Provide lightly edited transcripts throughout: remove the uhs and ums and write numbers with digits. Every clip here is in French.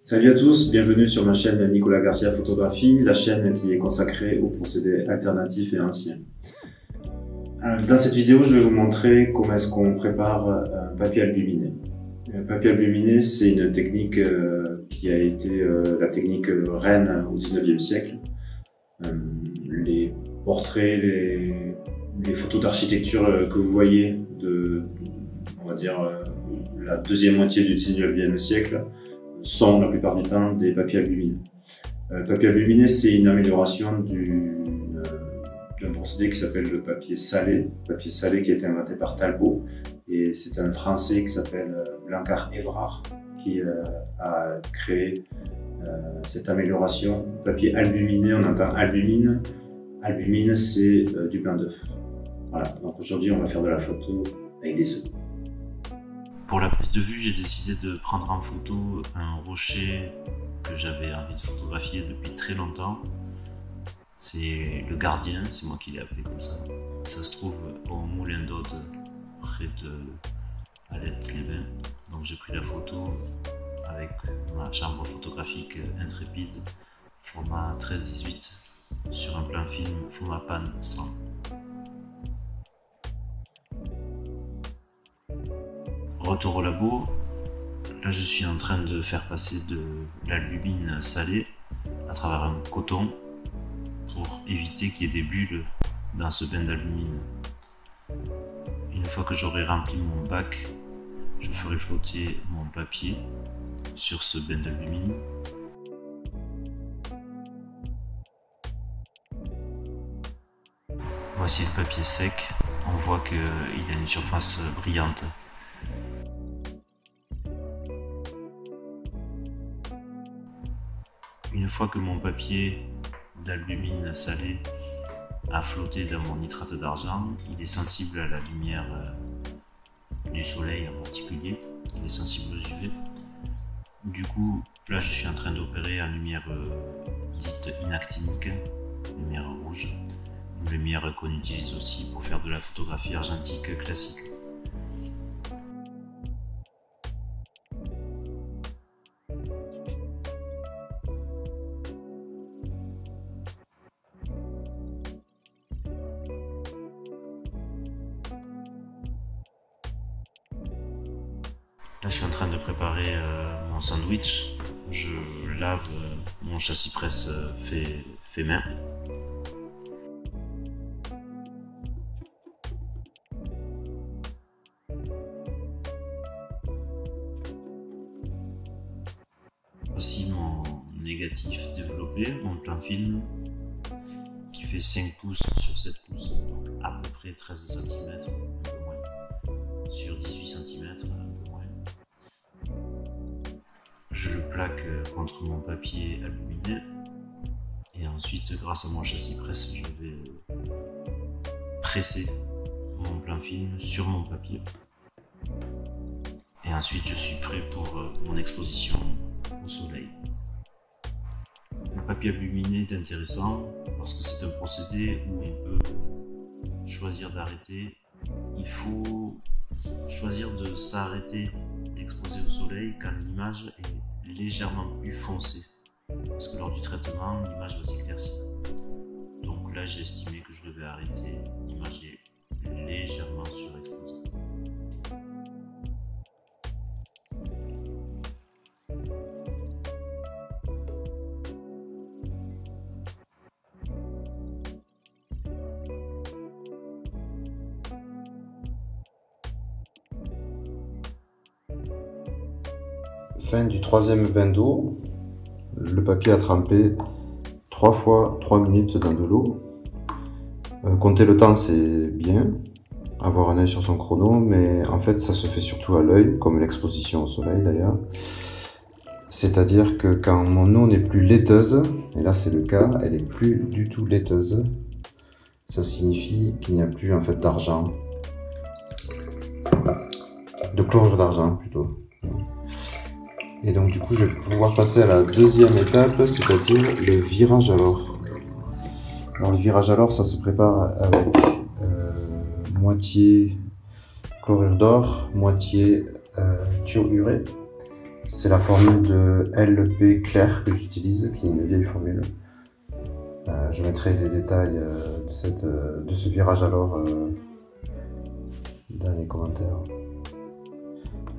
Salut à tous, bienvenue sur ma chaîne Nicolas Garcia Photographie, la chaîne qui est consacrée aux procédés alternatifs et anciens. Dans cette vidéo, je vais vous montrer comment est-ce qu'on prépare un papier albuminé. Le papier albuminé, c'est une technique qui a été la technique reine au 19e siècle. Les portraits, les photos d'architecture que vous voyez on va dire, la deuxième moitié du 19e siècle sont la plupart du temps des papiers albuminés. Le papier albuminé, c'est une amélioration d'un procédé qui s'appelle le papier salé. Le papier salé qui a été inventé par Talbot. Et c'est un Français qui s'appelle Blanquart Évrard qui a créé cette amélioration. Papier albuminé, on entend albumine. Albumine, c'est du blanc d'œuf. Voilà, donc aujourd'hui on va faire de la photo avec des œufs. Pour la prise de vue, j'ai décidé de prendre en photo un rocher que j'avais envie de photographier depuis très longtemps. C'est le Gardien, c'est moi qui l'ai appelé comme ça. Ça se trouve au Moulin d'Aude, près de Alette-les-Bains. Donc j'ai pris la photo avec ma chambre photographique Intrépide, format 13-18, sur un plan film format Pan 100. Retour au labo, là je suis en train de faire passer de l'albumine salée à travers un coton pour éviter qu'il y ait des bulles dans ce bain d'albumine. Une fois que j'aurai rempli mon bac, je ferai flotter mon papier sur ce bain d'albumine. Voici le papier sec, on voit qu'il a une surface brillante. Une fois que mon papier d'albumine salée a flotté dans mon nitrate d'argent, il est sensible à la lumière du soleil en particulier, il est sensible aux UV. Du coup, là je suis en train d'opérer en lumière dite inactinique, lumière rouge, une lumière qu'on utilise aussi pour faire de la photographie argentique classique. Là, je suis en train de préparer mon sandwich. Je lave mon châssis presse fait main. Voici mon négatif développé, mon plan film, qui fait 5 pouces sur 7 pouces, donc à peu près 13 cm, un peu moins, sur 18 cm, un peu moins. Je le plaque contre mon papier albuminé et ensuite, grâce à mon châssis presse, je vais presser mon plan film sur mon papier. Et ensuite, je suis prêt pour mon exposition au soleil. Le papier albuminé est intéressant parce que c'est un procédé où on peut choisir d'arrêter. Il faut choisir de s'arrêter d'exposer au soleil quand l'image est légèrement plus foncée. Parce que lors du traitement, l'image va s'éclaircir. Donc là, j'ai estimé que je devais arrêter. L'image est légèrement surexposée. Fin du troisième bain d'eau, le papier a trempé 3 fois 3 minutes dans de l'eau. Compter le temps c'est bien, avoir un œil sur son chrono, mais en fait ça se fait surtout à l'œil, comme l'exposition au soleil d'ailleurs. C'est-à-dire que quand mon eau n'est plus laiteuse, et là c'est le cas, elle est plus du tout laiteuse, ça signifie qu'il n'y a plus en fait d'argent, de chlorure d'argent plutôt. Et donc du coup je vais pouvoir passer à la deuxième étape, c'est-à-dire le virage à l'or. Alors le virage à l'or, ça se prépare avec moitié chlorure d'or, moitié thiururée. C'est la formule de LP Clair que j'utilise, qui est une vieille formule. Je mettrai les détails de ce virage à l'or dans les commentaires.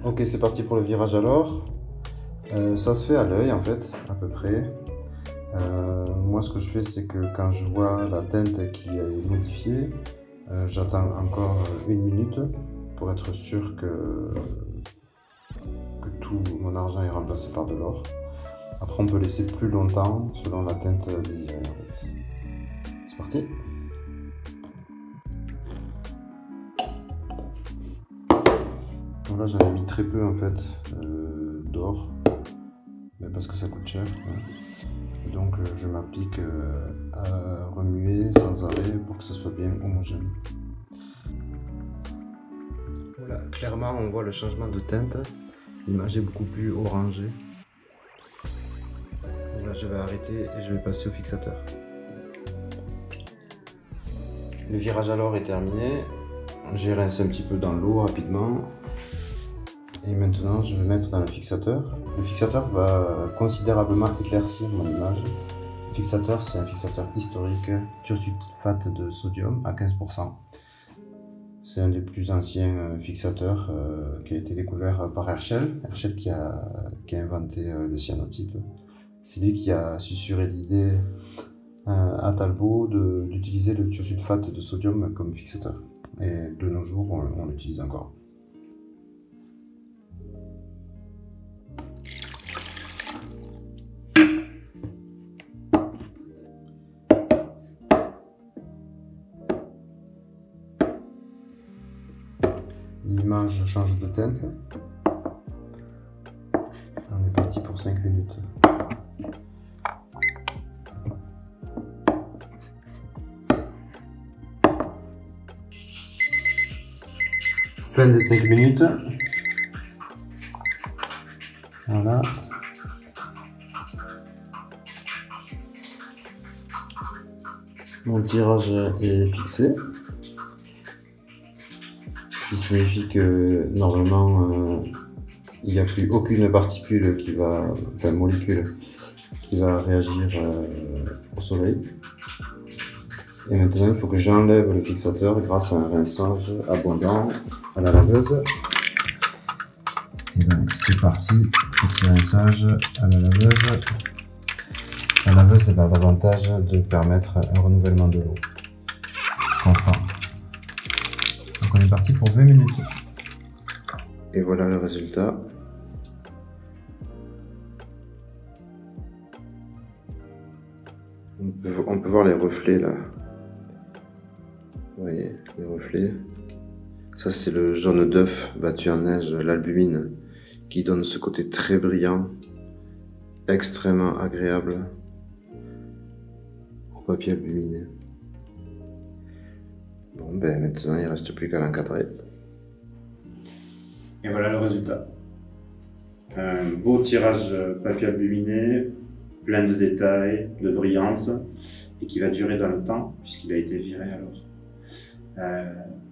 Ok, c'est parti pour le virage à l'or. Ça se fait à l'œil en fait, à peu près. Moi ce que je fais, c'est que quand je vois la teinte qui est modifiée, j'attends encore 1 minute pour être sûr que tout mon argent est remplacé par de l'or. Après on peut laisser plus longtemps selon la teinte désirée en fait. C'est parti. Voilà, j'en ai mis très peu en fait d'or, mais parce que ça coûte cher. Hein. Et donc je m'applique à remuer sans arrêt pour que ça soit bien homogène. Voilà, clairement on voit le changement de teinte. L'image est beaucoup plus orangée. Là je vais arrêter et je vais passer au fixateur. Le virage à l'or est terminé. J'ai rincé un petit peu dans l'eau rapidement. Et maintenant je vais mettre dans le fixateur. Le fixateur va considérablement éclaircir mon image. Le fixateur, c'est un fixateur historique, thiosulfate de sodium à 15%. C'est un des plus anciens fixateurs qui a été découvert par Herschel. Herschel qui a inventé le cyanotype. C'est lui qui a susurré l'idée à Talbot d'utiliser le thiosulfate de sodium comme fixateur. Et de nos jours, on l'utilise encore. L'image change de teinte. On est parti pour 5 minutes. Fin des 5 minutes. Voilà. Mon tirage est fixé. Ce qui signifie que normalement il n'y a plus aucune particule qui va, enfin molécule qui va réagir au soleil. Et maintenant il faut que j'enlève le fixateur grâce à un rinçage abondant à la laveuse. Et donc c'est parti, petit rinçage à la laveuse. La laveuse a l'avantage de permettre un renouvellement de l'eau constant. Donc on est parti pour 20 minutes. Et voilà le résultat. On peut voir les reflets là. Vous voyez les reflets. Ça c'est le jaune d'œuf battu en neige, l'albumine, qui donne ce côté très brillant, extrêmement agréable au papier albuminé. Bon ben maintenant il ne reste plus qu'à l'encadrer. Et voilà le résultat. Un beau tirage papier albuminé, plein de détails, de brillance, et qui va durer dans le temps, puisqu'il a été viré à l'or.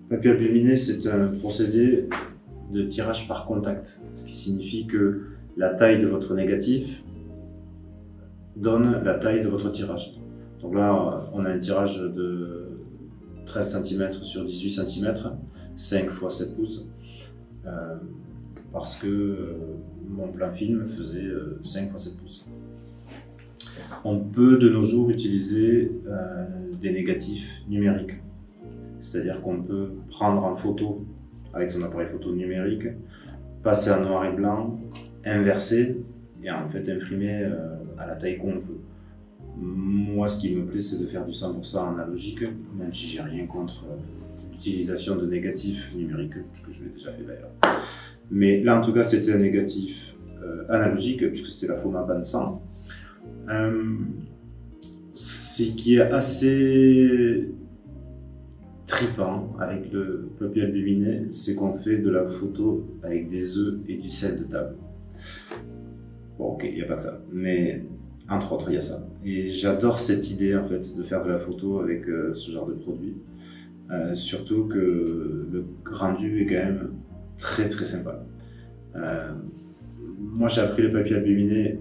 Papier albuminé, c'est un procédé de tirage par contact, ce qui signifie que la taille de votre négatif donne la taille de votre tirage. Donc là, on a un tirage de 13 cm sur 18 cm, 5 x 7 pouces, parce que mon plan film faisait 5 x 7 pouces. On peut de nos jours utiliser des négatifs numériques, c'est-à-dire qu'on peut prendre en photo avec son appareil photo numérique, passer en noir et blanc, inverser et en fait imprimer à la taille qu'on veut. Moi, ce qui me plaît, c'est de faire du 100% analogique, même si j'ai rien contre l'utilisation de négatifs numériques, puisque je l'ai déjà fait d'ailleurs. Mais là, en tout cas, c'était un négatif analogique, puisque c'était la Foma Ban 100. Ce qui est assez trippant avec le papier albuminé, c'est qu'on fait de la photo avec des œufs et du sel de table. Bon, ok, il n'y a pas que ça, mais entre autres, il y a ça. Et j'adore cette idée, en fait, de faire de la photo avec ce genre de produit. Surtout que le rendu est quand même très très sympa. moi j'ai appris le papier albuminé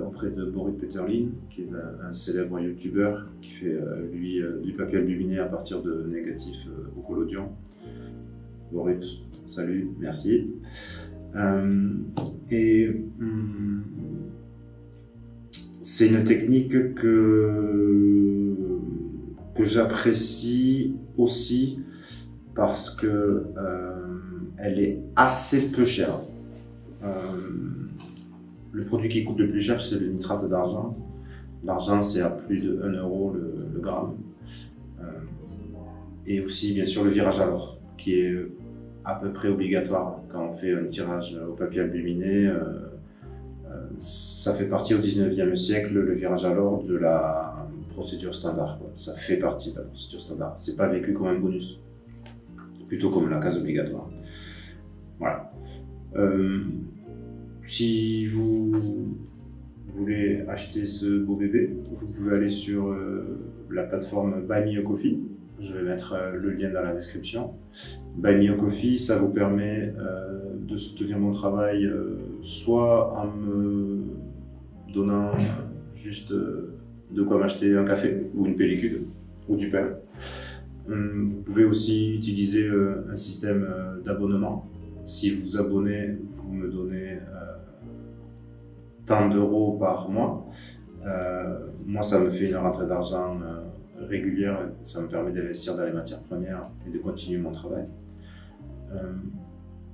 auprès de Boris Peterlin, qui est un célèbre youtubeur qui fait lui du papier albuminé à partir de négatifs au collodion. Boris, salut, merci. C'est une technique que j'apprécie aussi parce que elle est assez peu chère. Le produit qui coûte le plus cher, c'est le nitrate d'argent. L'argent, c'est à plus de 1 euro le gramme. Et aussi, bien sûr, le virage à l'or, qui est à peu près obligatoire quand on fait un tirage au papier albuminé. Ça fait partie au 19e siècle, le virage à l'or, de la procédure standard, quoi. Ça fait partie de la procédure standard. C'est pas vécu comme un bonus, plutôt comme la case obligatoire. Voilà. Si vous voulez acheter ce beau bébé, vous pouvez aller sur la plateforme Buy Me a Coffee. Je vais mettre le lien dans la description. Buy Me a Coffee, ça vous permet de soutenir mon travail soit en me donnant juste de quoi m'acheter un café ou une pellicule ou du pain. Vous pouvez aussi utiliser un système d'abonnement. Si vous vous abonnez, vous me donnez tant d'euros par mois. Moi, ça me fait une rentrée d'argent régulière, ça me permet d'investir dans les matières premières et de continuer mon travail.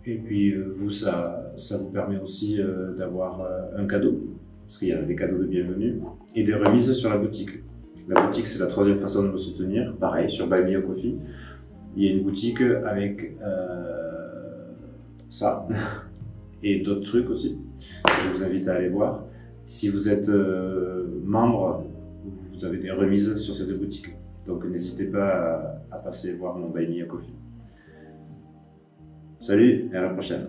Et puis vous, ça vous permet aussi d'avoir un cadeau, parce qu'il y a des cadeaux de bienvenue, et des remises sur la boutique. La boutique, c'est la troisième façon de me soutenir, pareil, sur Buy Me a Coffee. Il y a une boutique avec ça, et d'autres trucs aussi, que je vous invite à aller voir. Si vous êtes membre, vous avez des remises sur ces deux boutiques. Donc n'hésitez pas à passer voir mon Buy Me a Coffee. Salut et à la prochaine.